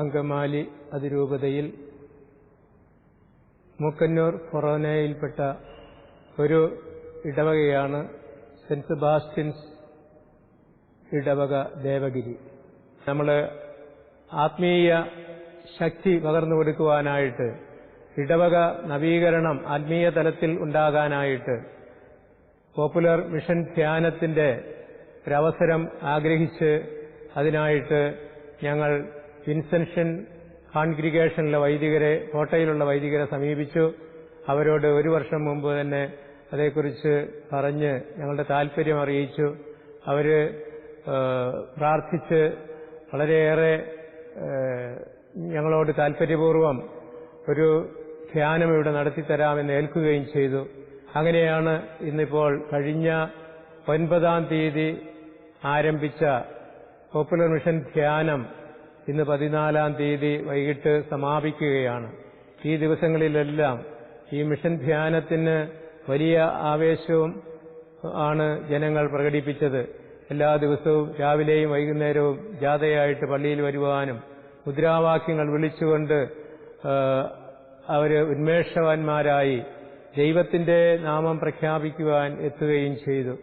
അങ്കമാലി അതിരൂപതയിൽ മൂക്കന്നൂർ ഫൊറോനയിൽപ്പെട്ട ഒരു ഇടവകയാണ് saint Sebastian's ഇടവക ദേവഗിരി. നമ്മൾ ആത്മീയ ശക്തി പകർന്നു കൊടുക്കുവാനായിട്ട്, ഇടവക നവീകരണം ആത്മീയ തലത്തിൽ ഉണ്ടാകാനായിട്ട് പോപ്പുലർ മിഷൻ ധ്യാനത്തിന്റെ ഒരവസരം ആഗ്രഹിച്ച് അതിനായിട്ട് ഞങ്ങൾ വിൻസെൻഷൻ കോൺഗ്രിഗേഷനിലെ വൈദികരെ, കോട്ടയിലുള്ള വൈദികരെ സമീപിച്ചു. അവരോട് ഒരു വർഷം മുമ്പ് തന്നെ അതേക്കുറിച്ച് പറഞ്ഞ് ഞങ്ങളുടെ താല്പര്യം അറിയിച്ചു. അവര് പ്രാർത്ഥിച്ച് വളരെയേറെ ഞങ്ങളോട് താല്പര്യപൂർവ്വം ഒരു ധ്യാനം ഇവിടെ നടത്തിത്തരാമെന്ന് ഏൽക്കുകയും ചെയ്തു. അങ്ങനെയാണ് ഇന്നിപ്പോൾ കഴിഞ്ഞ 9-ാം തീയതി ആരംഭിച്ച പോപ്പുലർ മിഷൻ ധ്യാനം ഇന്ന് 14-ാം തീയതി വൈകിട്ട് സമാപിക്കുകയാണ്. ഈ ദിവസങ്ങളിലെല്ലാം ഈ മിഷൻ ധ്യാനത്തിന് വലിയ ആവേശവും ആണ് ജനങ്ങൾ പ്രകടിപ്പിച്ചത്. എല്ലാ ദിവസവും രാവിലെയും വൈകുന്നേരവും ജാഥയായിട്ട് പള്ളിയിൽ വരുവാനും മുദ്രാവാക്യങ്ങൾ വിളിച്ചുകൊണ്ട് അവര് ഉന്മേഷവാന്മാരായി ദൈവത്തിന്റെ നാമം പ്രഖ്യാപിക്കുവാൻ എത്തുകയും ചെയ്തു.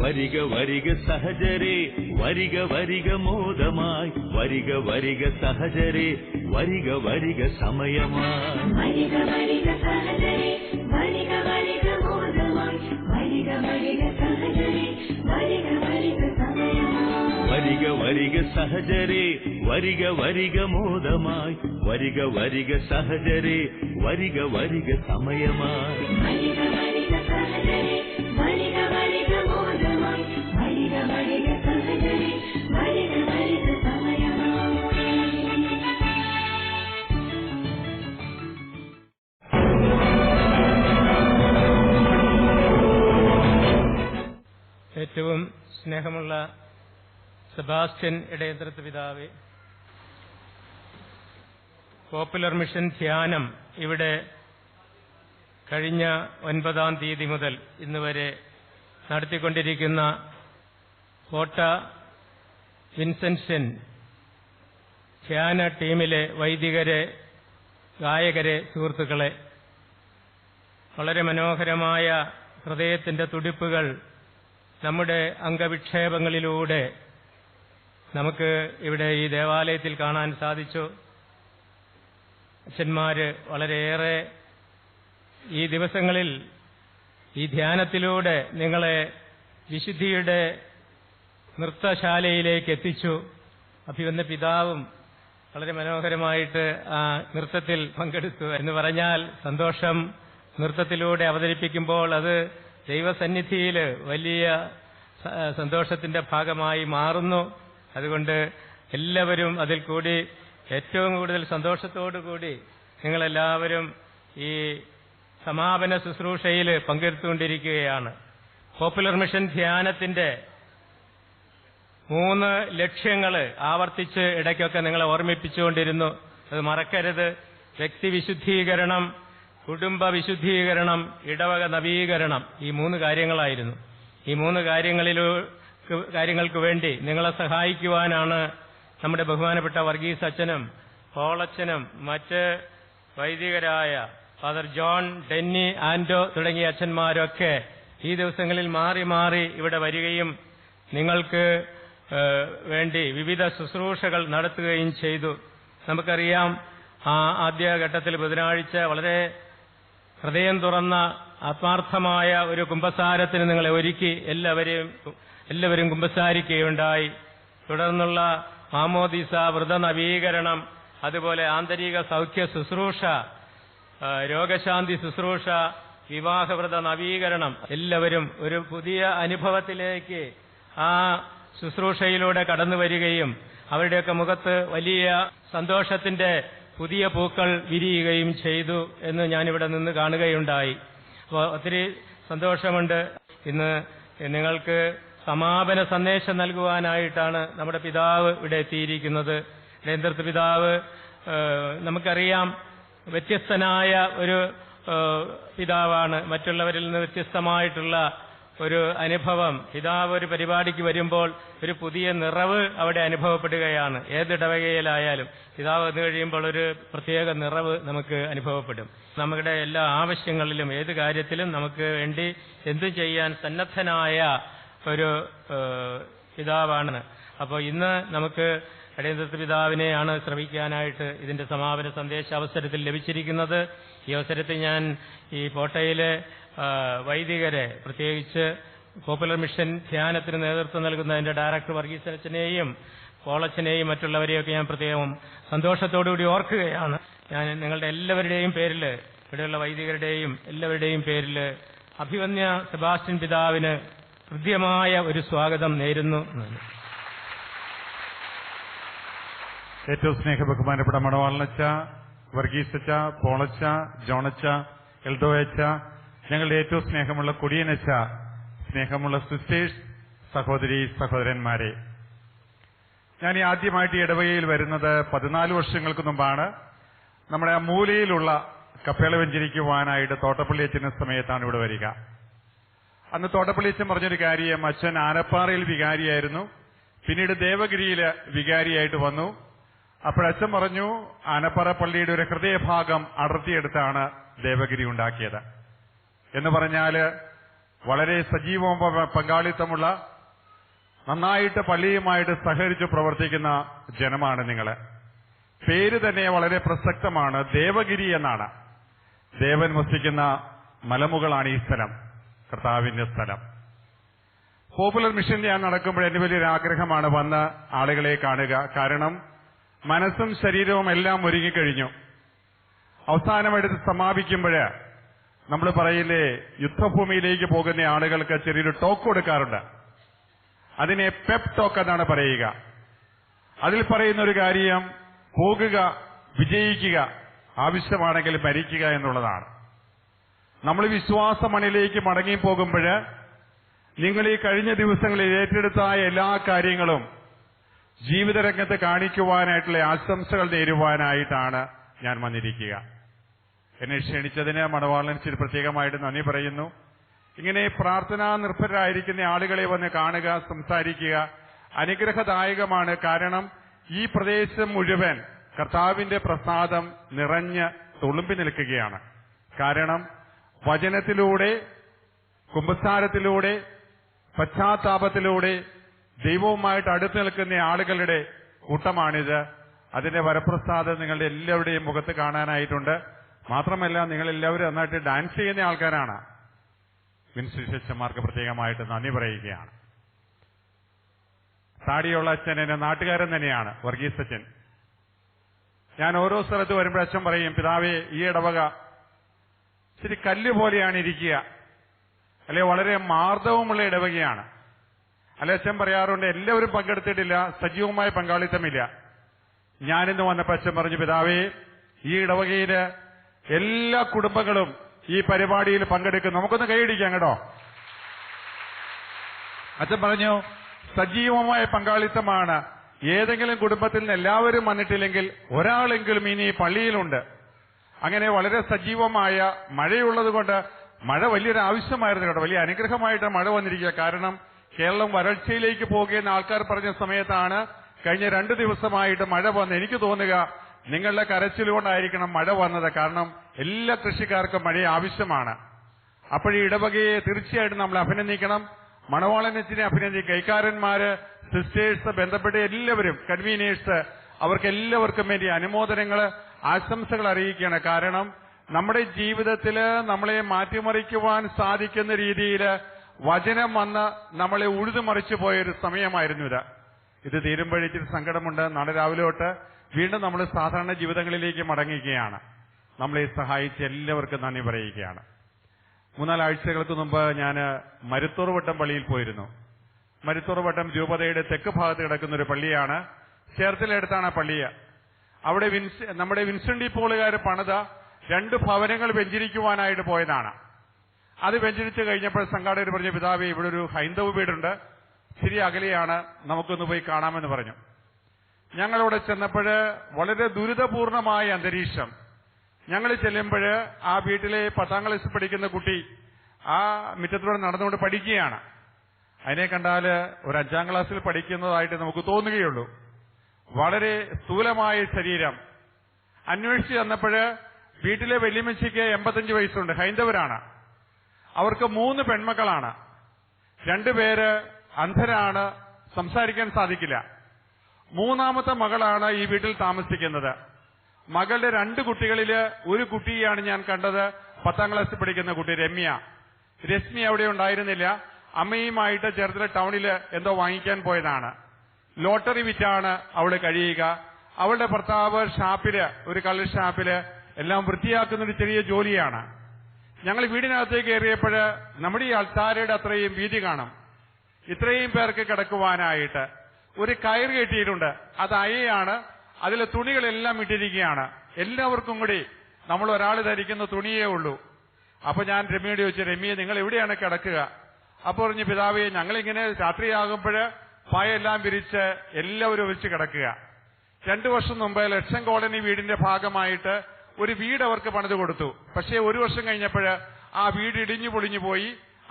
വരിക വരിക സഹജരേ, വരിക വരിക മോദമായി, വരിക വരിക സഹജരേ, വരിക വരിക സമയമായി. വരിക വരിക സഹജരേ, വരിക വരിക മോദമായി, വരിക വരിക സഹജരേ, വരിക വരിക സമയമായി. വരിക വരിക സഹജരേ, വരിക വരിക മോദമായി, വരിക വരിക സഹജരേ, വരിക വരിക സമയമായി. വരിക വരിക സഹജരേ, വരിക വരിക മോദമായി, വരിക വരിക സഹജരേ, വരിക വരിക സമയമായി. ഏറ്റവും സ്നേഹമുള്ള സെബാസ്റ്റ്യൻ ഇടയന്ത്രത്ത് പിതാവേ, പോപ്പുലർ മിഷൻ ധ്യാനം ഇവിടെ കഴിഞ്ഞ 9-ാം തീയതി മുതൽ ഇന്ന് വരെ നടത്തിക്കൊണ്ടിരിക്കുന്ന കോട്ട വിൻസെൻഷൻ ധ്യാന ടീമിലെ വൈദികരെ, ഗായകരെ, സുഹൃത്തുക്കളെ, വളരെ മനോഹരമായ ഹൃദയത്തിന്റെ തുടിപ്പുകൾ നമ്മുടെ അംഗവിക്ഷേപങ്ങളിലൂടെ നമുക്ക് ഇവിടെ ഈ ദേവാലയത്തിൽ കാണാൻ സാധിച്ചു. അച്ഛന്മാര് വളരെയേറെ ഈ ദിവസങ്ങളിൽ ഈ ധ്യാനത്തിലൂടെ നിങ്ങളെ വിശുദ്ധിയുടെ നൃത്തശാലയിലേക്ക് എത്തിച്ചു. അഭിവന്ദ പിതാവും വളരെ മനോഹരമായിട്ട് ആ നൃത്തത്തിൽ പങ്കെടുത്തു എന്ന് പറഞ്ഞാൽ സന്തോഷം നൃത്തത്തിലൂടെ അവതരിപ്പിക്കുമ്പോൾ അത് ദൈവസന്നിധിയിൽ വലിയ സന്തോഷത്തിന്റെ ഭാഗമായി മാറുന്നു. അതുകൊണ്ട് എല്ലാവരും അതിൽ കൂടി ഏറ്റവും കൂടുതൽ സന്തോഷത്തോടുകൂടി നിങ്ങളെല്ലാവരും ഈ സമാപന ശുശ്രൂഷയിൽ പങ്കെടുത്തുകൊണ്ടിരിക്കുകയാണ്. പോപ്പുലർ മിഷൻ ധ്യാനത്തിന്റെ 3 ലക്ഷ്യങ്ങൾ ആവർത്തിച്ച് ഇടയ്ക്കൊക്കെ നിങ്ങളെ ഓർമ്മിപ്പിച്ചുകൊണ്ടിരുന്നു. അത് മറക്കരുത്. വ്യക്തിവിശുദ്ധീകരണം, കുടുംബ വിശുദ്ധീകരണം, ഇടവക നവീകരണം. ഈ 3 കാര്യങ്ങളായിരുന്നു. ഈ 3 കാര്യങ്ങൾക്ക് വേണ്ടി നിങ്ങളെ സഹായിക്കുവാനാണ് നമ്മുടെ ബഹുമാനപ്പെട്ട വർഗീസ് അച്ഛനും പോളച്ചനും മറ്റ് വൈദികരായ ഫാദർ ജോൺ, ഡെന്നി, ആന്റോ തുടങ്ങിയ അച്ഛന്മാരൊക്കെ ഈ ദിവസങ്ങളിൽ മാറി മാറി ഇവിടെ വരികയും നിങ്ങൾക്ക് വേണ്ടി വിവിധ ശുശ്രൂഷകൾ നടത്തുകയും ചെയ്തു. നമുക്കറിയാം, ആദ്യഘട്ടത്തിൽ ബുധനാഴ്ച വളരെ ഹൃദയം തുറന്ന ആത്മാർത്ഥമായ ഒരു കുമ്പസാരത്തിന് നിങ്ങളെ ഒരുക്കി എല്ലാവരും കുമ്പസാരിക്കുകയുണ്ടായി. തുടർന്നുള്ള മാമോദീസ, വ്രതനവീകരണം, അതുപോലെ ആന്തരിക സൗഖ്യ ശുശ്രൂഷ, രോഗശാന്തി ശുശ്രൂഷ, വിവാഹവ്രത നവീകരണം, എല്ലാവരും ഒരു പുതിയ അനുഭവത്തിലേക്ക് ആ ശുശ്രൂഷയിലൂടെ കടന്നു വരികയും അവരുടെയൊക്കെ മുഖത്ത് വലിയ സന്തോഷത്തിന്റെ പുതിയ പൂക്കൾ വിരിയുകയും ചെയ്തു എന്ന് ഞാനിവിടെ നിന്ന് കാണുകയുണ്ടായി. അപ്പോൾ ഒത്തിരി സന്തോഷമുണ്ട്. ഇന്ന് നിങ്ങൾക്ക് സമാപന സന്ദേശം നൽകുവാനായിട്ടാണ് നമ്മുടെ പിതാവ് ഇവിടെ എത്തിയിരിക്കുന്നത്. ഇടയന്ത്രത്ത് പിതാവ് നമുക്കറിയാം വ്യത്യസ്തനായ ഒരു പിതാവാണ്. മറ്റുള്ളവരിൽ നിന്ന് വ്യത്യസ്തമായിട്ടുള്ള ഒരു അനുഭവം. പിതാവ് ഒരു പരിപാടിക്ക് വരുമ്പോൾ ഒരു പുതിയ നിറവ് അവിടെ അനുഭവപ്പെടുകയാണ്. ഏതിടവകയിലായാലും പിതാവ് വന്നു കഴിയുമ്പോൾ ഒരു പ്രത്യേക നിറവ് നമുക്ക് അനുഭവപ്പെടും. നമ്മുടെ എല്ലാ ആവശ്യങ്ങളിലും ഏത് കാര്യത്തിലും നമുക്ക് വേണ്ടി എന്തു ചെയ്യാൻ സന്നദ്ധനായ ഒരു പിതാവാണ്. അപ്പോൾ ഇന്ന് നമുക്ക് അടിയന്തര പിതാവിനെയാണ് ശ്രവിക്കാനായിട്ട് ഇതിന്റെ സമാപന സന്ദേശ അവസരത്തിൽ ലഭിച്ചിരിക്കുന്നത്. ഈ അവസരത്തിൽ ഞാൻ ഈ കോട്ടയിലെ വൈദികരെ, പ്രത്യേകിച്ച് പോപ്പുലർ മിഷൻ ധ്യാനത്തിന് നേതൃത്വം നൽകുന്നതിന്റെ ഡയറക്ടർ വർഗീസ് അച്ഛനെയും പോളച്ചനെയും മറ്റുള്ളവരെയൊക്കെ ഞാൻ പ്രത്യേകം സന്തോഷത്തോടുകൂടി ഓർക്കുകയാണ്. ഞാൻ നിങ്ങളുടെ എല്ലാവരുടെയും പേരിൽ, ഇവിടെയുള്ള വൈദികരുടെയും എല്ലാവരുടെയും പേരിൽ അഭിവന്യ സെബാസ്റ്റ്യൻ പിതാവിന് ഹൃദ്യമായ ഒരു സ്വാഗതം നേരുന്നു. ഏറ്റവും സ്നേഹബഹുമാനപ്പെട്ട മണവാളനച്ച, വർഗീസച്ച, പോളച്ച, ജോണച്ച, എൽദോയച്ച, ഞങ്ങളുടെ ഏറ്റവും സ്നേഹമുള്ള കൊടിയനച്ച, സ്നേഹമുള്ള സിസ്റ്റേഴ്സ്, സഹോദരി സഹോദരന്മാരെ, ഞാൻ ഈ ആദ്യമായിട്ട് ഈ ഇടവകയിൽ വരുന്നത് 14 വർഷങ്ങൾക്ക് മുമ്പാണ്. നമ്മുടെ ആ മൂലയിലുള്ള കപ്പേള വെഞ്ചരിക്കുവാനായിട്ട് തോട്ടപ്പള്ളി അച്ഛന്റെ സമയത്താണ് ഇവിടെ വരിക. അന്ന് തോട്ടപ്പള്ളി അച്ഛൻ പറഞ്ഞൊരു കാര്യം, അച്ഛൻ ആനപ്പാറയിൽ വികാരിയായിരുന്നു, പിന്നീട് ദേവഗിരിയിൽ വികാരിയായിട്ട് വന്നു. അപ്പോഴച്ഛൻ പറഞ്ഞു, ആനപ്പാറ പള്ളിയുടെ ഒരു ഹൃദയഭാഗം അടർത്തിയെടുത്താണ് ദേവഗിരി ഉണ്ടാക്കിയത് എന്ന് പറഞ്ഞാല് വളരെ സജീവവും പങ്കാളിത്തമുള്ള, നന്നായിട്ട് പള്ളിയുമായിട്ട് സഹകരിച്ച് പ്രവർത്തിക്കുന്ന ജനമാണ് നിങ്ങള്. പേര് തന്നെ വളരെ പ്രസക്തമാണ്, ദേവഗിരി എന്നാണ്. ദേവൻ വസിക്കുന്ന മലമുകളാണ് ഈ സ്ഥലം, കർത്താവിന്റെ സ്ഥലം. പോപ്പുലർ മിഷനിൽ ഞാൻ നടക്കുമ്പോൾ എന്റെ വലിയൊരു ആഗ്രഹമാണ് വന്ന് ആളുകളെ കാണുക. കാരണം മനസ്സും ശരീരവും എല്ലാം ഒരുങ്ങിക്കഴിഞ്ഞു. അവസാനമായിട്ട് സമാപിക്കുമ്പോൾ നമ്മൾ പറയില്ലേ, യുദ്ധഭൂമിയിലേക്ക് പോകുന്ന ആളുകൾക്ക് ചെറിയൊരു ടോക്ക് കൊടുക്കാറുണ്ട്. അതിനെ പെപ് ടോക്ക് എന്നാണ് പറയുക. അതിൽ പറയുന്ന ഒരു കാര്യം, പോകുക, വിജയിക്കുക, ആവശ്യമാണെങ്കിൽ മരിക്കുക എന്നുള്ളതാണ്. നമ്മൾ വിശ്വാസമണിലേക്ക് മടങ്ങി പോകുമ്പോൾ നിങ്ങൾ ഈ കഴിഞ്ഞ ദിവസങ്ങളിൽ ഏറ്റെടുത്ത എല്ലാ കാര്യങ്ങളും ജീവിതരംഗത്ത് കാണിക്കുവാനായിട്ടുള്ള ആശംസകൾ നേരുവാനായിട്ടാണ് ഞാൻ വന്നിരിക്കുക. എന്നെ ക്ഷണിച്ചതിന് മണവാളനച്ചിൽ പ്രത്യേകമായിട്ട് നന്ദി പറയുന്നു. ഇങ്ങനെ പ്രാർത്ഥനാ നിർഭരായിരിക്കുന്ന ആളുകളെ വന്ന് കാണുക, സംസാരിക്കുക അനുഗ്രഹദായകമാണ്. കാരണം ഈ പ്രദേശം മുഴുവൻ കർത്താവിന്റെ പ്രസാദം നിറഞ്ഞ് തുളുമ്പി നിൽക്കുകയാണ്. കാരണം വചനത്തിലൂടെ, കുമ്പസാരത്തിലൂടെ, പശ്ചാത്താപത്തിലൂടെ ദൈവവുമായിട്ട് അടുത്ത് നിൽക്കുന്ന ആളുകളുടെ കൂട്ടമാണിത്. അതിന്റെ വരപ്രസാദം നിങ്ങളുടെ എല്ലാവരുടെയും മുഖത്ത് കാണാനായിട്ടുണ്ട്. മാത്രമല്ല, നിങ്ങൾ എല്ലാവരും നന്നായിട്ട് ഡാൻസ് ചെയ്യുന്ന ആൾക്കാരാണ്. വിൻസിസ്റ്റന്മാർക്ക് പ്രത്യേകമായിട്ട് നന്ദി പറയുകയാണ്. താടിയുള്ള അച്ഛൻ എന്റെ നാട്ടുകാരൻ തന്നെയാണ്, വർഗീസ് അച്ഛൻ. ഞാൻ ഓരോ സ്ഥലത്ത് വരുമ്പോൾ അച്ഛൻ പറയും, പിതാവേ, ഈ ഇടവക ഇച്ചിരി കല്ല് പോലെയാണ് ഇരിക്കുക, അല്ലെ വളരെ മാർദ്ദവമുള്ള ഇടവകയാണ്. അല്ലെ അച്ഛൻ പറയാറുണ്ട്, എല്ലാവരും പങ്കെടുത്തിട്ടില്ല, സജീവമായ പങ്കാളിത്തമില്ല. ഞാനിന്ന് വന്നപ്പോൾ അച്ഛൻ പറഞ്ഞു, പിതാവേ, ഈ ഇടവകയില് എല്ലാ കുടുംബങ്ങളും ഈ പരിപാടിയിൽ പങ്കെടുക്കും, നമുക്കൊന്ന് കൈയടിക്കാം കേട്ടോ. അച്ഛൻ പറഞ്ഞു, സജീവമായ പങ്കാളിത്തമാണ്. ഏതെങ്കിലും കുടുംബത്തിൽ നിന്ന് എല്ലാവരും വന്നിട്ടില്ലെങ്കിൽ ഒരാളെങ്കിലും ഇനി പള്ളിയിലുണ്ട്. അങ്ങനെ വളരെ സജീവമായ മഴയുള്ളത് കൊണ്ട്, മഴ വലിയൊരു ആവശ്യമായിരുന്നു കേട്ടോ, വലിയ അനുഗ്രഹമായിട്ട് മഴ വന്നിരിക്കുക. കാരണം കേരളം വരൾച്ചയിലേക്ക് പോകുന്ന ആൾക്കാർ പറഞ്ഞ സമയത്താണ് കഴിഞ്ഞ 2 ദിവസമായിട്ട് മഴ വന്ന്. എനിക്ക് തോന്നുക നിങ്ങളുടെ കരച്ചിലുകൊണ്ടായിരിക്കണം മഴ വന്നത്. കാരണം എല്ലാ കൃഷിക്കാർക്കും മഴ ആവശ്യമാണ്. അപ്പോൾ ഈ ഇടവകയെ തീർച്ചയായിട്ടും നമ്മൾ അഭിനന്ദിക്കണം. മണവാളനച്ചിനെ അഭിനന്ദിക്കും. കൈക്കാരന്മാര്, സിസ്റ്റേഴ്സ്, ബന്ധപ്പെട്ട എല്ലാവരും, കൺവീനേഴ്സ്, അവർക്ക് എല്ലാവർക്കും വേണ്ടി അനുമോദനങ്ങള്, ആശംസകൾ അറിയിക്കുകയാണ്. കാരണം നമ്മുടെ ജീവിതത്തില് നമ്മളെ മാറ്റിമറിക്കുവാൻ സാധിക്കുന്ന രീതിയിൽ വചനം വന്ന് നമ്മളെ ഉഴുതുമറിച്ചു പോയൊരു സമയമായിരുന്നു ഇത് തീരുമ്പോഴേക്കും സങ്കടമുണ്ട്. നാളെ രാവിലെ തൊട്ട് വീണ്ടും നമ്മൾ സാധാരണ ജീവിതങ്ങളിലേക്ക് മടങ്ങുകയാണ്. നമ്മളെ സഹായിച്ച എല്ലാവർക്കും നന്ദി പറയുകയാണ്. 3-4 ആഴ്ചകൾക്ക് മുമ്പ് ഞാൻ മരുത്തോർവട്ടം പള്ളിയിൽ പോയിരുന്നു. മരുത്തോർവട്ടം രൂപതയുടെ തെക്ക് ഭാഗത്ത് കിടക്കുന്ന ഒരു പള്ളിയാണ്. ചേർത്തലടുത്താണ് ആ പള്ളി. അവിടെ നമ്മുടെ വിൻസെന്റ് പോളുകാർ പണിത 2 ഭവനങ്ങൾ വെഞ്ചരിക്കുവാനായിട്ട് പോയതാണ്. അത് വെഞ്ചരിച്ച് കഴിഞ്ഞപ്പോൾ സംഘാടകർ പറഞ്ഞു, പിതാവേ, ഇവിടെ ഒരു ഹൈന്ദവ വീടുണ്ട്, ഇച്ചിരി അകലെയാണ്, നമുക്കൊന്ന് പോയി കാണാമെന്ന് പറഞ്ഞു. ഞങ്ങളവിടെ ചെന്നപ്പോൾ വളരെ ദുരിതപൂർണമായ അന്തരീക്ഷം. ഞങ്ങൾ ചെല്ലുമ്പോൾ ആ വീട്ടിലെ 10ാം ക്ലാസ്സിൽ പഠിക്കുന്ന കുട്ടി ആ മുറ്റത്തിലൂടെ നടന്നുകൊണ്ട് പഠിക്കുകയാണ്. അതിനെ കണ്ടാൽ ഒരു 5ാം ക്ലാസ്സിൽ പഠിക്കുന്നതായിട്ട് നമുക്ക് തോന്നുകയുള്ളൂ. വളരെ സ്ഥൂലമായ ശരീരം. അന്വേഷിച്ച് ചെന്നപ്പോഴ് വീട്ടിലെ വല്യമ്മച്ചിക്ക് 85 വയസ്സുണ്ട്, ഹൈന്ദവരാണ്. അവർക്ക് 3 പെൺമക്കളാണ്. 2 പേര് അന്ധരാണ്, സംസാരിക്കാൻ സാധിക്കില്ല. 3ാമത്തെ മകളാണ് ഈ വീട്ടിൽ താമസിക്കുന്നത്. മകളുടെ 2 കുട്ടികളില് ഒരു കുട്ടിയാണ് ഞാൻ കണ്ടത്, 10ാം ക്ലാസ്സിൽ പഠിക്കുന്ന കുട്ടി രശ്മി അവിടെ ഉണ്ടായിരുന്നില്ല. അമ്മയുമായിട്ട് ചേർത്തല ടൗണില് എന്തോ വാങ്ങിക്കാൻ പോയതാണ്. ലോട്ടറി വിറ്റാണ് അവള് കഴിയുക. അവളുടെ ഭർത്താവ് ഷാപ്പില്, ഒരു കള്ള് ഷാപ്പില് എല്ലാം വൃത്തിയാക്കുന്ന ഒരു ചെറിയ ജോലിയാണ്. ഞങ്ങൾ വീടിനകത്തേക്ക് കയറിയപ്പോഴ് നമ്മുടെ ഈ അൾത്താരയുടെ അത്രയും വീതി കാണും. ഇത്രയും പേർക്ക് കിടക്കുവാനായിട്ട് ഒരു കയർ കെട്ടിയിട്ടുണ്ട്. അത് അയയാണ്. അതിലെ തുണികളെല്ലാം ഇട്ടിരിക്കുകയാണ്. എല്ലാവർക്കും കൂടി നമ്മൾ ഒരാൾ ധരിക്കുന്ന തുണിയേ ഉള്ളൂ. അപ്പൊ ഞാൻ രമ്യയോട് ചോദിച്ചു, രമ്യ നിങ്ങൾ എവിടെയാണ് കിടക്കുക? അപ്പൊ പറഞ്ഞു, പിതാവേ ഞങ്ങളിങ്ങനെ രാത്രിയാകുമ്പോഴ് പായെല്ലാം വിരിച്ച് എല്ലാവരും വെച്ച് കിടക്കുക. 2 വർഷം മുമ്പ് ലക്ഷം കോളനി വീടിന്റെ ഭാഗമായിട്ട് ഒരു വീട് അവർക്ക് പണിത് കൊടുത്തു. പക്ഷേ 1 വർഷം കഴിഞ്ഞപ്പോഴ് ആ വീട് ഇടിഞ്ഞു പൊളിഞ്ഞു പോയി.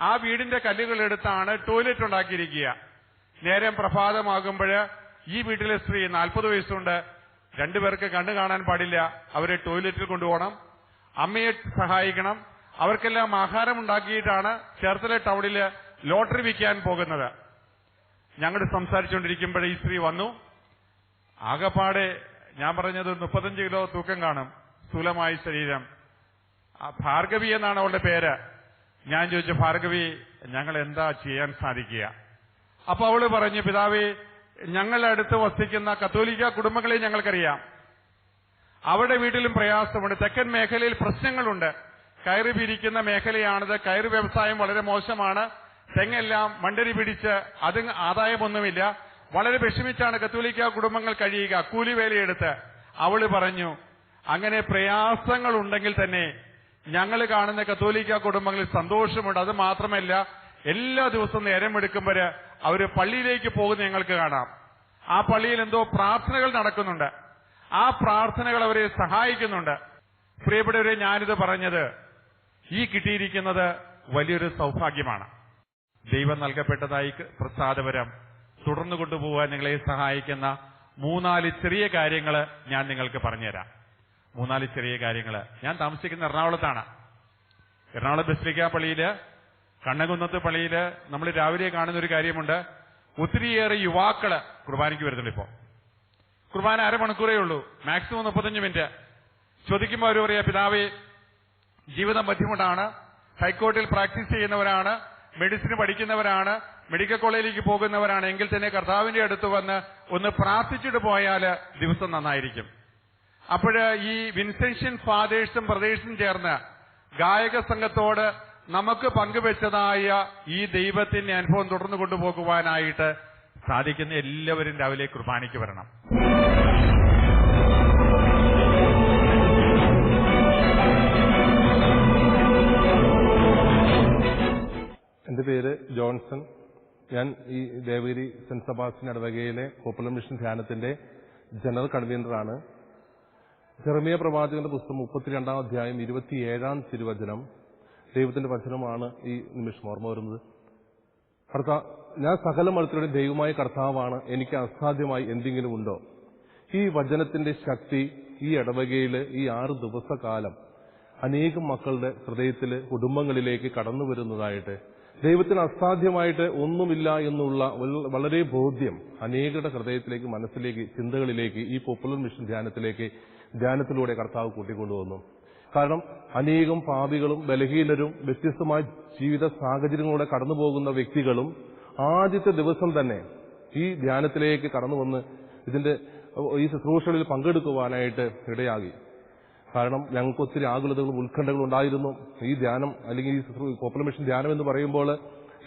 ആ വീടിന്റെ കല്ലുകൾ എടുത്താണ് ടോയ്ലറ്റ് ഉണ്ടാക്കിയിരിക്കുക. നേരം പ്രഭാതമാകുമ്പോഴ് ഈ വീട്ടിലെ സ്ത്രീ 40 വയസ്സുണ്ട്, 2 പേർക്ക് കണ്ണു കാണാൻ പാടില്ല. അവരെ ടോയ്ലറ്റിൽ കൊണ്ടുപോകണം, അമ്മയെ സഹായിക്കണം. അവർക്കെല്ലാം ആഹാരം ഉണ്ടാക്കിയിട്ടാണ് ചേർത്തല ടൗണില് ലോട്ടറി വിൽക്കാൻ പോകുന്നത്. ഞങ്ങൾ സംസാരിച്ചുകൊണ്ടിരിക്കുമ്പോഴേ ഈ സ്ത്രീ വന്നു. ആകപ്പാടെ ഞാൻ പറഞ്ഞത് 35 കിലോ തൂക്കം കാണും, സ്ഥൂലമായ ശരീരം. ഭാർഗവി എന്നാണ് അവളുടെ പേര്. ഞാൻ ചോദിച്ചു, ഭാർഗവി ഞങ്ങൾ എന്താ ചെയ്യാൻ സാധിക്കുക? അപ്പൊ അവള് പറഞ്ഞു, പിതാവേ ഞങ്ങളുടെ അടുത്ത് വസിക്കുന്ന കത്തോലിക്ക കുടുംബങ്ങളെ ഞങ്ങൾക്കറിയാം. അവരുടെ വീട്ടിലും പ്രയാസമുണ്ട്. തെക്കൻ മേഖലയിൽ പ്രശ്നങ്ങളുണ്ട്. കയറ് പിരിക്കുന്ന മേഖലയാണത്. കയറ് വ്യവസായം വളരെ മോശമാണ്. തെങ്ങെല്ലാം മണ്ടരി പിടിച്ച് അത് ആദായമൊന്നുമില്ല. വളരെ വിഷമിച്ചാണ് കത്തോലിക്ക കുടുംബങ്ങൾ കഴിയുക, കൂലിവേലയെടുത്ത്. അവള് പറഞ്ഞു, അങ്ങനെ പ്രയാസങ്ങൾ ഉണ്ടെങ്കിൽ തന്നെ ഞങ്ങൾ കാണുന്ന കത്തോലിക്ക കുടുംബങ്ങളിൽ സന്തോഷമുണ്ട്. അത് മാത്രമല്ല, എല്ലാ ദിവസവും നേരം എടുക്കുമ്പോഴ് അവര് പള്ളിയിലേക്ക് പോകുന്ന ഞങ്ങൾക്ക് കാണാം. ആ പള്ളിയിൽ എന്തോ പ്രാർത്ഥനകൾ നടക്കുന്നുണ്ട്. ആ പ്രാർത്ഥനകൾ അവരെ സഹായിക്കുന്നുണ്ട്. പ്രിയപ്പെട്ടവരെ, ഞാനിത് പറഞ്ഞത് ഈ കിട്ടിയിരിക്കുന്നത് വലിയൊരു സൗഭാഗ്യമാണ്. ദൈവം നൽകപ്പെട്ടതായി പ്രസാദപരം തുടർന്നു കൊണ്ടുപോകാൻ നിങ്ങളെ സഹായിക്കുന്ന 3-4 ചെറിയ കാര്യങ്ങൾ ഞാൻ നിങ്ങൾക്ക് പറഞ്ഞുതരാം. 3-4 ചെറിയ കാര്യങ്ങൾ. ഞാൻ താമസിക്കുന്ന എറണാകുളത്താണ്. എറണാകുളം ബസിലിക്ക പള്ളിയില്, കണ്ണകുന്നത്ത് പള്ളിയില് നമ്മൾ രാവിലെ കാണുന്ന ഒരു കാര്യമുണ്ട്. ഒത്തിരിയേറെ യുവാക്കള് കുർബാനയ്ക്ക് വരുന്നുള്ളൂ. ഇപ്പോ കുർബാന അരമണിക്കൂറേ ഉള്ളൂ, മാക്സിമം 35 മിനിറ്റ്. ചോദിക്കുമ്പോൾ അവർ പറയാ, പിതാവേ ജീവിതം ബുദ്ധിമുട്ടാണ്, ഹൈക്കോടതിയിൽ പ്രാക്ടീസ് ചെയ്യുന്നവരാണ്, മെഡിസിൻ പഠിക്കുന്നവരാണ്, മെഡിക്കൽ കോളേജിലേക്ക് പോകുന്നവരാണ്. എങ്കിൽ തന്നെ കർത്താവിന്റെ അടുത്ത് വന്ന് ഒന്ന് പ്രാർത്ഥിച്ചിട്ട് പോയാൽ ദിവസം നന്നായിരിക്കും. അപ്പോഴ് ഈ വിൻസെൻഷ്യൻ ഫാദേഴ്സും ബ്രദേഴ്സും ചേർന്ന് ഗായക സംഘത്തോട് നമുക്ക് പങ്കുവെച്ചതായ ഈ ദൈവത്തിന്റെ അനുഭവം തുടർന്നു കൊണ്ടുപോകുവാനായിട്ട് സാധിക്കുന്ന എല്ലാവരും രാവിലെ കുർബാനയ്ക്ക് വരണം. എന്റെ പേര് ജോൺസൺ. ഞാൻ ഈ ദേവഗിരി സെന്റ് സെബാസ്റ്റ്യൻ ഇടവകയിലെ പോപ്പുലർ മിഷൻ ധ്യാനത്തിന്റെ ജനറൽ കൺവീനറാണ്. ജെറമിയ പ്രവാചകന്റെ പുസ്തകം 32-ാം അധ്യായം 27-ാം തിരുവചനം ദൈവത്തിന്റെ വചനമാണ് ഈ നിമിഷം ഓർമ്മ വരുന്നത്. ഞാൻ സകല മനുഷ്യരുടെ ദൈവമായ കർത്താവാണ്, എനിക്ക് അസാധ്യമായി എന്തെങ്കിലും ഉണ്ടോ? ഈ വചനത്തിന്റെ ശക്തി ഈ ഇടവകയിൽ ഈ 6 ദിവസക്കാലം അനേകം മക്കളുടെ ഹൃദയത്തില് കുടുംബങ്ങളിലേക്ക് കടന്നു വരുന്നതായിട്ട്, ദൈവത്തിന് അസാധ്യമായിട്ട് ഒന്നുമില്ല എന്നുള്ള വളരെ ബോധ്യം അനേകരുടെ ഹൃദയത്തിലേക്ക്, മനസ്സിലേക്ക്, ചിന്തകളിലേക്ക് ഈ പോപ്പുലർ മിഷൻ ധ്യാനത്തിലൂടെ കർത്താവ് കൂട്ടിക്കൊണ്ടുവന്നു. കാരണം അനേകം പാപികളും ബലഹീനരും വ്യത്യസ്തമായ ജീവിത സാഹചര്യങ്ങളിലൂടെ കടന്നുപോകുന്ന വ്യക്തികളും ആദ്യത്തെ ദിവസം തന്നെ ഈ ധ്യാനത്തിലേക്ക് കടന്നു വന്ന് ഈ ശുശ്രൂഷകളിൽ പങ്കെടുക്കുവാനായിട്ട് ഇടയാകി. കാരണം ഞങ്ങൾക്ക് ഒത്തിരി ആകുലതകളും ഉത്കണ്ഠകളും ഉണ്ടായിരുന്നു. ഈ ധ്യാനം അല്ലെങ്കിൽ ഈ പോപ്പുലർ മിഷൻ ധ്യാനം എന്ന് പറയുമ്പോൾ,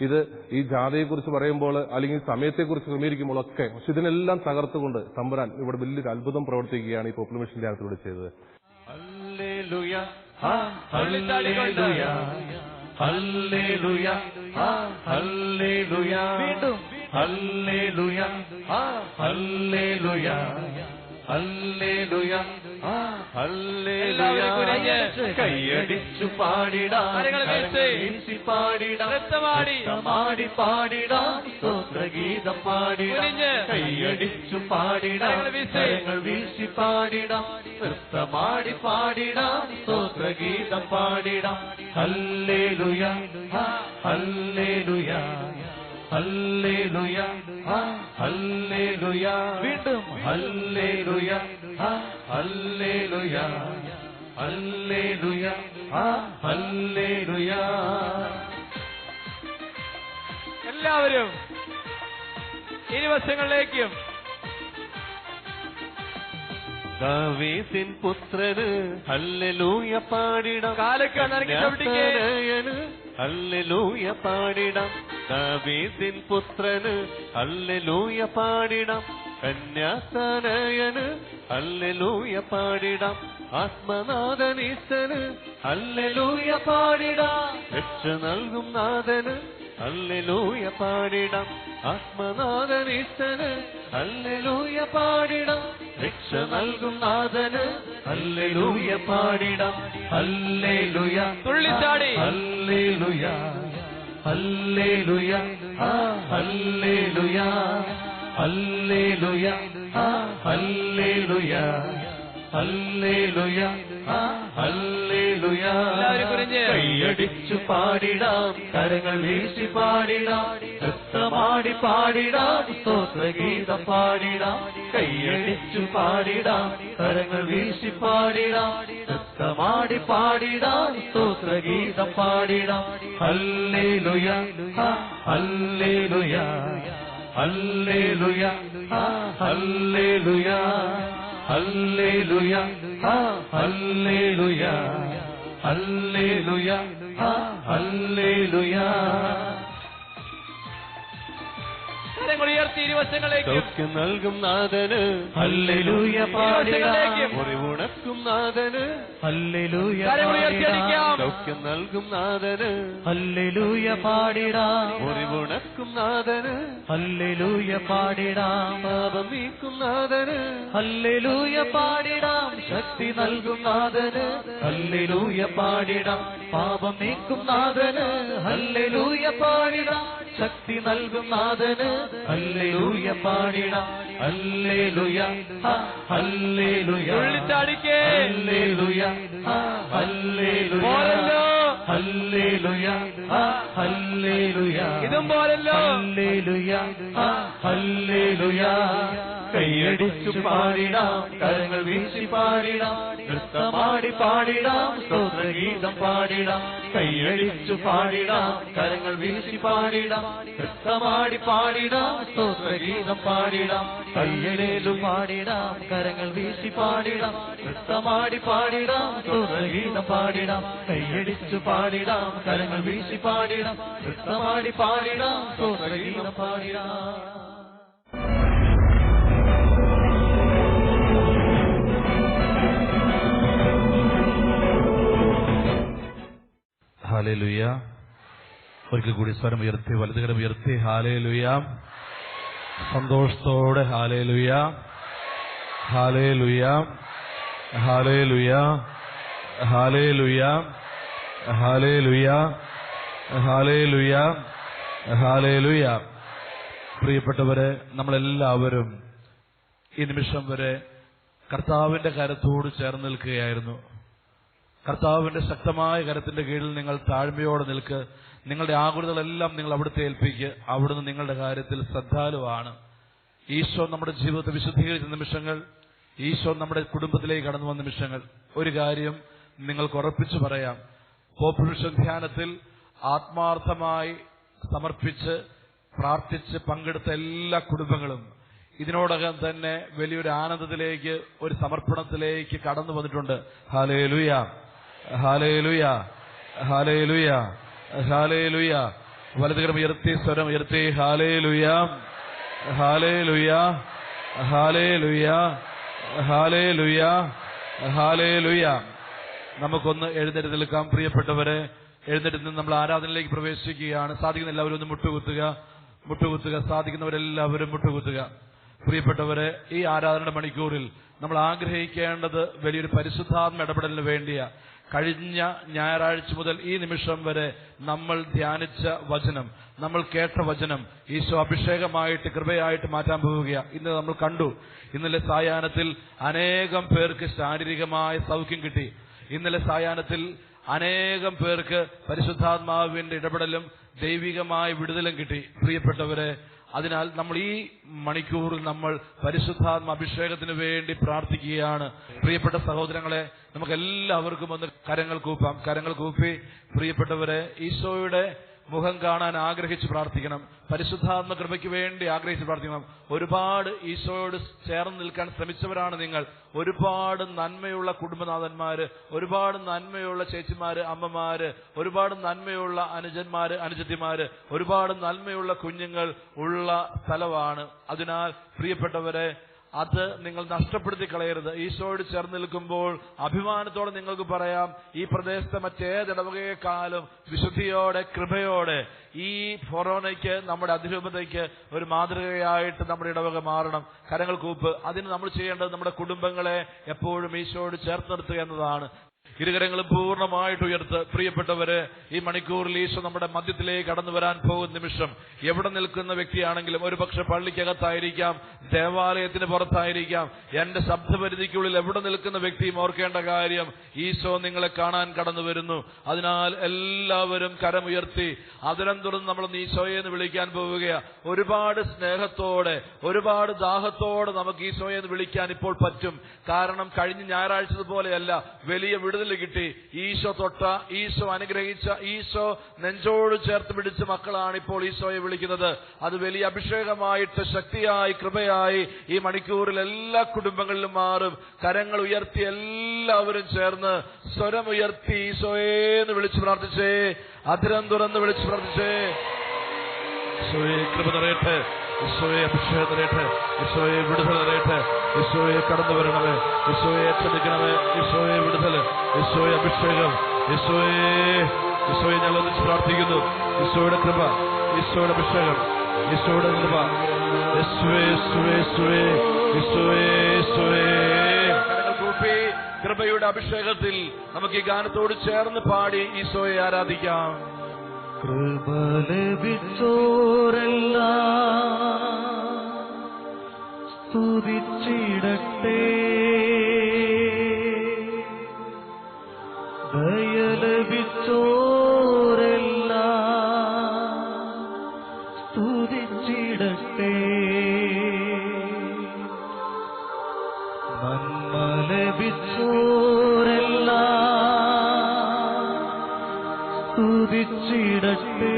ഇത് ഈ ജാഥയെക്കുറിച്ച് പറയുമ്പോൾ അല്ലെങ്കിൽ സമയത്തെക്കുറിച്ച് ക്രമീകരിക്കുമ്പോഴൊക്കെ, പക്ഷെ ഇതിനെല്ലാം തകർത്തുകൊണ്ട് തമ്പുരാൻ ഇവിടെ വലിയൊരു അത്ഭുതം പ്രവർത്തിക്കുകയാണ് ഈ പോപ്പുലർ മിഷൻ ധ്യാനത്തിലൂടെ ചെയ്തത്. ഹല്ലേലൂയ, ഹല്ലേലൂയ, ഹല്ലേലൂയ, ഹല്ലേലൂയ, വീണ്ടും ഹല്ലേലൂയ, ഹല്ലേലൂയ, ഹല്ലേലൂയ, ഹല്ലേലൂയ. കൈയടിച്ചു പാടിടാം, വീശി പാടിടാം, നൃത്തമാടി പാടിടാം, സ്തോത്രഗീതം പാടിടാം. കൈയടിച്ചു പാടിടാം, കരങ്ങൾ വീശി പാടിടാം, നൃത്തമാടി പാടിടാം, സ്തോത്രഗീതം പാടിടാം. Hallelujah, hallelujah, hallelujah, hallelujah. വീണ്ടും ഹല്ലേലൂയ, ഹല്ലേലൂയ, ഹല്ലേലൂയ, ഹല്ലേലൂയ. എല്ലാവരും ഇരുവശങ്ങളിലേക്കും. ദാവീദിൻ പുത്രന് ഹല്ലേലൂയ പാടിടാം, കന്യാസനയന് ഹല്ലേലൂയ പാടിടാം. ദാവീദിൻ പുത്രന് ഹല്ലേലൂയ പാടിടാം, കന്യാസനയന് ഹല്ലേലൂയ പാടിടാം. ആത്മനാഥനീശന് ഹല്ലേലൂയ പാടിടാം, രക്ഷ നൽകും നാഥന് ഹല്ലേലൂയ പാടിടാം. ആത്മനാഥനീശന് ഹല്ലേലൂയ പാടിടാം, രക്ഷ നൽകും നാഥന് ഹല്ലേലൂയ പാടിടാം. ഹല്ലേലൂയ, തുള്ളിച്ചാടി hallelujah, hallelujah, hallelujah, hallelujah, hallelujah, hallelujah, hallelujah. കൈയടിച്ചു പാടിടാം, കരങ്ങൾ വീശി പാടിടാം, നൃത്തമാടി പാടിടാം, സ്തോത്രഗീതം പാടിടാം. കൈയടിച്ചു പാടിടാം, കരങ്ങൾ വീശി പാടിടാം, നൃത്തമാടി പാടിടാം, സ്തോത്രഗീതം പാടിടാം. Hallelujah, hallelujah, hallelujah, hallelujah, hallelujah, hallelujah, hallelujah, hallelujah. ഉയർത്തി ഇരുവശങ്ങളിലേക്കും. സൗഖ്യം നൽകും നാഥന് ഹല്ലേലൂയ പാടിടാം, മുറിവുണക്കും നാഥന് ഹല്ലേലൂയ പാടിടാം. സൗഖ്യം നൽകും നാഥന് ഹല്ലേലൂയ പാടിടാം, മുറിവുണക്കും നാഥന് ഹല്ലേലൂയ പാടിടാം. പാപം നീക്കും നാഥന് ഹല്ലേലൂയ പാടിടാം, ശക്തി നൽകും നാഥന് ഹല്ലേലൂയ പാടിടാം. പാപം നീക്കും നാഥന് ഹല്ലേലൂയ പാടിടാം, ശക്തി നൽകും നാഥന് ഹല്ലേലൂയ പാടിടാം. ഹല്ലേലൂയ, ഹല്ലേലൂയ, തുള്ളിച്ചാടിക്കേ. ഹല്ലേലൂയ, ഹല്ലേലൂയ, പോരല്ലോ. ഹല്ലേലൂയ, ഹല്ലേലൂയ, ഇതും പോരല്ലോ. Hallelujah, hallelujah. കൈയടിച്ചു പാടിടാം, കരങ്ങൾ വീശി പാടിടാം, നൃത്തമാടി പാടിടാം, സ്തോത്രഗീതം പാടിടാം. കൈയടിച്ചു പാടിടാം, കരങ്ങൾ വീശി പാടിടാം, നൃത്തമാടി പാടിടാം, സ്തോത്രഗീതം പാടിടാം. കയ്യടേലു പാടിടാം, കരങ്ങൾ വീശി പാടിടാം, നൃത്തമാടി പാടിടാം, സ്തോത്രഗീതം പാടിടാം. കയ്യടിച്ചു പാടിടാം, കരങ്ങൾ വീശി പാടിടാം, നൃത്തമാടി പാടിടാം, സ്തോത്രഗീതം പാടിടാം. ഹല്ലേലൂയ. ഒരിക്കൽ കൂടി സ്വരം ഉയർത്തി, വലതുകരം ഉയർത്തി. ഹല്ലേലൂയ. സന്തോഷത്തോടെ hallelujah, hallelujah, hallelujah, hallelujah, hallelujah, hallelujah, hallelujah. പ്രിയപ്പെട്ടവരെ, നമ്മളെല്ലാവരും ഈ നിമിഷം വരെ കർത്താവിന്റെ കരത്തോട് ചേർന്ന് നിൽക്കുകയായിരുന്നു. കർത്താവിന്റെ ശക്തമായ കരത്തിന്റെ കീഴിൽ നിങ്ങൾ താഴ്മയോടെ നിൽക്ക്. നിങ്ങളുടെ ആകുലതകളെല്ലാം നിങ്ങൾ അവിടുത്തെ ഏൽപ്പിക്കുക. അവിടുന്ന് നിങ്ങളുടെ കാര്യത്തിൽ ശ്രദ്ധാലുവാണ്. ഈശോ നമ്മുടെ ജീവിതത്തെ വിശുദ്ധീകരിച്ച നിമിഷങ്ങൾ, ഈശോ നമ്മുടെ കുടുംബത്തിലേക്ക് കടന്നു വന്ന നിമിഷങ്ങൾ. ഒരു കാര്യം നിങ്ങൾക്ക് ഉറപ്പിച്ചു പറയാം, പോപ്പുലേഷൻ ധ്യാനത്തിൽ ആത്മാർത്ഥമായി സമർപ്പിച്ച് പ്രാർത്ഥിച്ച് പങ്കെടുത്ത എല്ലാ കുടുംബങ്ങളും ഇതിനോടകം തന്നെ വലിയൊരു ആനന്ദത്തിലേക്ക്, ഒരു സമർപ്പണത്തിലേക്ക് കടന്നു വന്നിട്ടുണ്ട്. Hallelujah, hallelujah, hallelujah, hallelujah. വലതുകരം ഉയർത്തി, സ്വരം ഉയർത്തി. Hallelujah, hallelujah, hallelujah, hallelujah, hallelujah. നമുക്കൊന്ന് എഴുന്നേറ്റ് നിൽക്കാം. പ്രിയപ്പെട്ടവരെ, എഴുന്നേറ്റ് നിന്ന് നമ്മൾ ആരാധനയിലേക്ക് പ്രവേശിക്കുകയാണ്. സാധിക്കുന്ന എല്ലാവരും ഒന്ന് മുട്ടുകുത്തുക, മുട്ടുകുത്തുക. സാധിക്കുന്നവരെല്ലാവരും മുട്ടുകുത്തുക. പ്രിയപ്പെട്ടവരെ, ഈ ആരാധന മണിക്കൂറിൽ നമ്മൾ ആഗ്രഹിക്കേണ്ടത് വലിയൊരു പരിശുദ്ധാത്മ ഇടപെടലിന് വേണ്ടിയാ. കഴിഞ്ഞ ഞായറാഴ്ച മുതൽ ഈ നിമിഷം വരെ നമ്മൾ ധ്യാനിച്ച വചനം, നമ്മൾ കേട്ട വചനം ഈശോ അഭിഷേകമായിട്ട് കൃപയായിട്ട് മാറ്റാൻ പോവുകയാണ്. ഇന്ന് നമ്മൾ കണ്ടു, ഇന്നലെ സായാഹ്നത്തിൽ അനേകം പേർക്ക് ശാരീരികമായ സൗഖ്യം കിട്ടി. ഇന്നലെ സായാഹ്നത്തിൽ അനേകം പേർക്ക് പരിശുദ്ധാത്മാവിന്റെ ഇടപെടലും ദൈവികമായ വിടുതലും കിട്ടി. പ്രിയപ്പെട്ടവരെ, അതിനാൽ നമ്മൾ ഈ മണിക്കൂറിൽ നമ്മൾ പരിശുദ്ധാത്മ അഭിഷേകത്തിന് വേണ്ടി പ്രാർത്ഥിക്കുകയാണ്. പ്രിയപ്പെട്ട സഹോദരങ്ങളെ, നമുക്ക് എല്ലാവർക്കും ഒന്ന് കരങ്ങൾ കൂപ്പാം. കരങ്ങൾ കൂപ്പി പ്രിയപ്പെട്ടവരെ, ഈശോയുടെ മുഖം കാണാൻ ആഗ്രഹിച്ച് പ്രാർത്ഥിക്കണം. പരിശുദ്ധാത്മ കൃപയ്ക്ക് വേണ്ടി ആഗ്രഹിച്ച് പ്രാർത്ഥിക്കണം. ഒരുപാട് ഈശോയോട് ചേർന്ന് നിൽക്കാൻ ശ്രമിച്ചവരാണ് നിങ്ങൾ. ഒരുപാട് നന്മയുള്ള കുടുംബനാഥന്മാര്, ഒരുപാട് നന്മയുള്ള ചേച്ചിമാര്, അമ്മമാര്, ഒരുപാട് നന്മയുള്ള അനുജന്മാര്, അനുജത്തിമാര്, ഒരുപാട് നന്മയുള്ള കുഞ്ഞുങ്ങൾ ഉള്ള സ്ഥലമാണ്. അതിനാൽ പ്രിയപ്പെട്ടവരെ, അത് നിങ്ങൾ നഷ്ടപ്പെടുത്തി കളയരുത്. ഈശോയോട് ചേർന്ന് നിൽക്കുമ്പോൾ അഭിമാനത്തോടെ നിങ്ങൾക്ക് പറയാം, ഈ പ്രദേശത്തെ മറ്റേതിടവകയെക്കാളും വിശുദ്ധിയോടെ കൃപയോടെ ഈ ഫൊറോനയ്ക്ക്, നമ്മുടെ അതിരൂപതയ്ക്ക് ഒരു മാതൃകയായിട്ട് നമ്മുടെ ഇടവക മാറണം. കരങ്ങൾ കൂപ്പ്. അതിന് നമ്മൾ ചെയ്യേണ്ടത് നമ്മുടെ കുടുംബങ്ങളെ എപ്പോഴും ഈശോയോട് ചേർത്ത് നിർത്തുക എന്നതാണ്. ഇരുകരങ്ങളും പൂർണ്ണമായിട്ട് ഉയർത്ത്. പ്രിയപ്പെട്ടവര്, ഈ മണിക്കൂറിൽ ഈശോ നമ്മുടെ മധ്യത്തിലേക്ക് കടന്നു വരാൻ പോകുന്ന നിമിഷം എവിടെ നിൽക്കുന്ന വ്യക്തിയാണെങ്കിലും, ഒരുപക്ഷെ പള്ളിക്കകത്തായിരിക്കാം, ദേവാലയത്തിന് പുറത്തായിരിക്കാം, എന്റെ ശബ്ദപരിധിക്കുള്ളിൽ എവിടെ നിൽക്കുന്ന വ്യക്തിയും ഓർക്കേണ്ട കാര്യം, ഈശോ നിങ്ങളെ കാണാൻ കടന്നു വരുന്നു. അതിനാൽ എല്ലാവരും കരമുയർത്തി അതിരം തുറന്ന് നമ്മൾ ഈശോയെ എന്ന് വിളിക്കാൻ പോവുകയാണ്. ഒരുപാട് സ്നേഹത്തോടെ, ഒരുപാട് ദാഹത്തോടെ നമുക്ക് ഈശോയെ എന്ന് വിളിക്കാൻ ഇപ്പോൾ പറ്റും. കാരണം കഴിഞ്ഞ ഞായറാഴ്ച പോലെയല്ല, വലിയ വിടുതൽ കിട്ടി. ഈശോ തൊട്ട, ഈശോ അനുഗ്രഹിച്ച, ഈശോ നെഞ്ചോട് ചേർത്ത് പിടിച്ച മക്കളാണ് ഇപ്പോൾ ഈശോയെ വിളിക്കുന്നത്. അത് വലിയ അഭിഷേകമായിട്ട്, ശക്തിയായി, കൃപയായി ഈ മണിക്കൂറിൽ എല്ലാ കുടുംബങ്ങളിലും മാറും. കരങ്ങൾ ഉയർത്തി എല്ലാവരും ചേർന്ന് സ്വരമുയർത്തി ഈശോയെന്ന് വിളിച്ചു പ്രാർത്ഥിച്ചേ. അതിരം തുറന്ന് വിളിച്ചു പ്രാർത്ഥിച്ചേ. ഈശോയെ കൃപ നിറയട്ടെ, ഈശോയെ അഭിഷേകം നിറയട്ടെ, ഈശോയെ വിടുതൽ നിറയട്ടെ, ഈശോയെ കടന്നു വരണമേ, ഈശോയെ ഏറ്റെടുക്കണമേ, ഈശോയെ വിടുതൽ, ഈശോയെ അഭിഷേകം, ഈശോയെ ഞങ്ങൾ ഒന്നിച്ച് പ്രാർത്ഥിക്കുന്നു. ഈശോയുടെ കൃപ, ഈശോയുടെ അഭിഷേകം, ഈശോയുടെ കൃപ, കൃപയുടെ അഭിഷേകത്തിൽ നമുക്ക് ഈ ഗാനത്തോട് ചേർന്ന് പാടി ഈശോയെ ആരാധിക്കാം. കൃപ ലഭിച്ചോരെല്ലാം സ്തുതിച്ചിടട്ടെ, ദയ ലഭിച്ചോരെല്ലാം സ്തുതിച്ചിടട്ടെ, നന്മ ലഭിച്ചോരെല്ലാം സ്തുതിച്ചിടട്ടെ,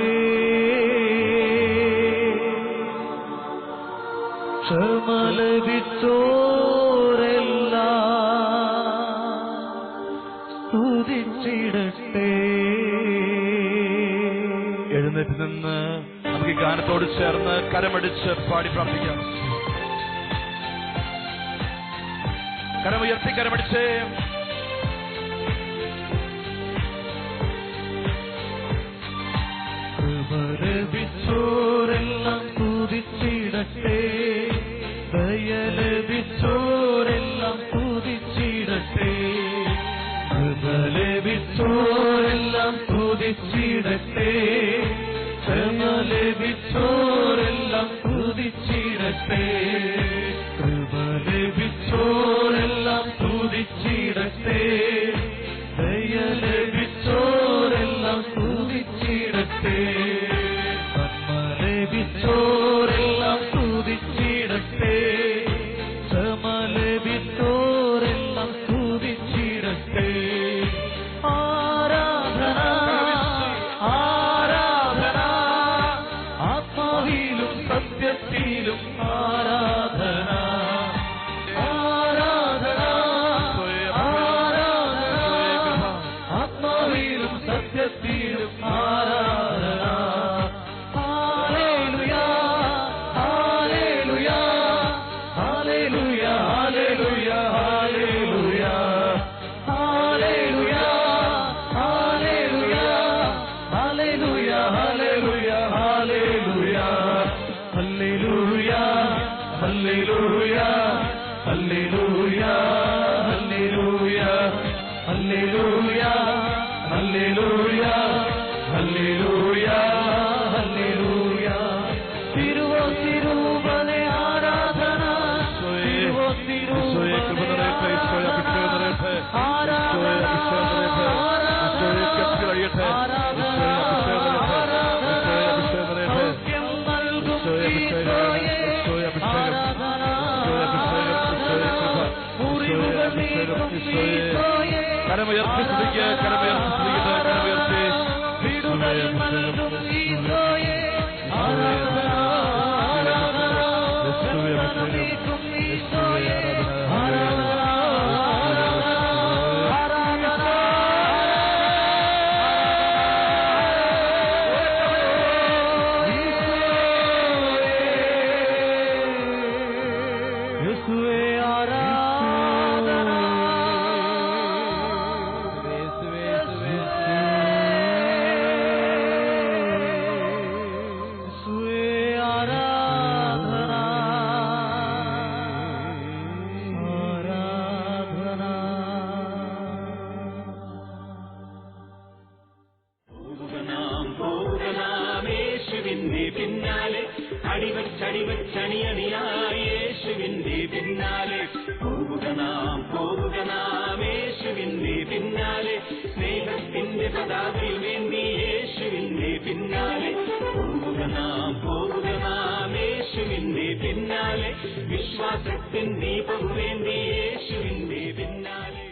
ക്ഷമ ലഭിച്ചോരെല്ലാം സ്തുതിച്ചിടട്ടെ. എഴുന്നേറ്റ് നിന്ന് നമുക്ക് ഈ ഗാനത്തോട് ചേർന്ന് കരമടിച്ച് പാടി പ്രാർത്ഥിക്കാം. കരമുയർത്തി കരമടിച്ച് കൃപ ലഭിച്ചോരെല്ലാം സ്തുതിച്ചിടട്ടെ, ദയ ലഭിച്ചോരെല്ലാം സ്തുതിച്ചിടട്ടെ, കൃപ ലഭിച്ചോരെല്ലാം സ്തുതിച്ചിടട്ടെ, ക്ഷമ ലഭിച്ചോരെല്ലാം സ്തുതിച്ചിടട്ടെ, കൃപ ലഭിച്ചോരെല്ലാം സ്തുതിച്ചിടട്ടെ, ദയ ലഭിച്ചോരെല്ലാം സ്തുതിച്ചിടട്ടെ, നന്മ ലഭിച്ചോരെല്ലാം സ്തുതിച്ചിടട്ടെ, ക്ഷമ ലഭിച്ചോരെല്ലാം സ്തുതിച്ചിടട്ടെ. ആരാധന ആരാധന, ആത്മാവിലും സത്യത്തിലും ആരാധന, ആരാധന ആരാധന, ഹല്ലേലൂയ ഹല്ലേലൂയ ഹല്ലേലൂയ ഹല്ലേലൂയ തിരുവോത്തിരൂപനെ ആരാധന ഈശോയെ കൃപ നിറയട്ടെ ഈശോയെ അഭിഷേകം നിറയട്ടെ ഈശോയെ അഭിഷേകം നിറയട്ടെ ഈശോയെ കെട്ടി കഴിയട്ടെ ഈശോയെ അഭിഷേകം നിറയട്ടെ ഈശോയെ അഭിഷേകം നിറയട്ടെ ഈശോയെ അഭിഷേകം ഈശോയെ അഭിഷേകം ഈശോയെ കൃപ ഈശോയെ അഭിഷേകം ഈശോയെ കരമുയർത്തി സ്തുതിക്കുക കരമുയർത്തി സ്തുതിക്കട്ടെ കരമുയർത്തി ഈശോയെ അഭിഷേകം ഈശോയെ യേശുവിന്റെ പിന്നാലെ പോവുക നാം യേശുവിന്റെ പിന്നാലെ സ്നേഹത്തിന്റെ പതാകയുമേന്തി യേശുവിന്റെ പിന്നാലെ പോവുക നാം യേശുവിന്റെ പിന്നാലെ വിശ്വാസത്തിൻ ദീപവുമേന്തി യേശുവിന്റെ പിന്നാലെ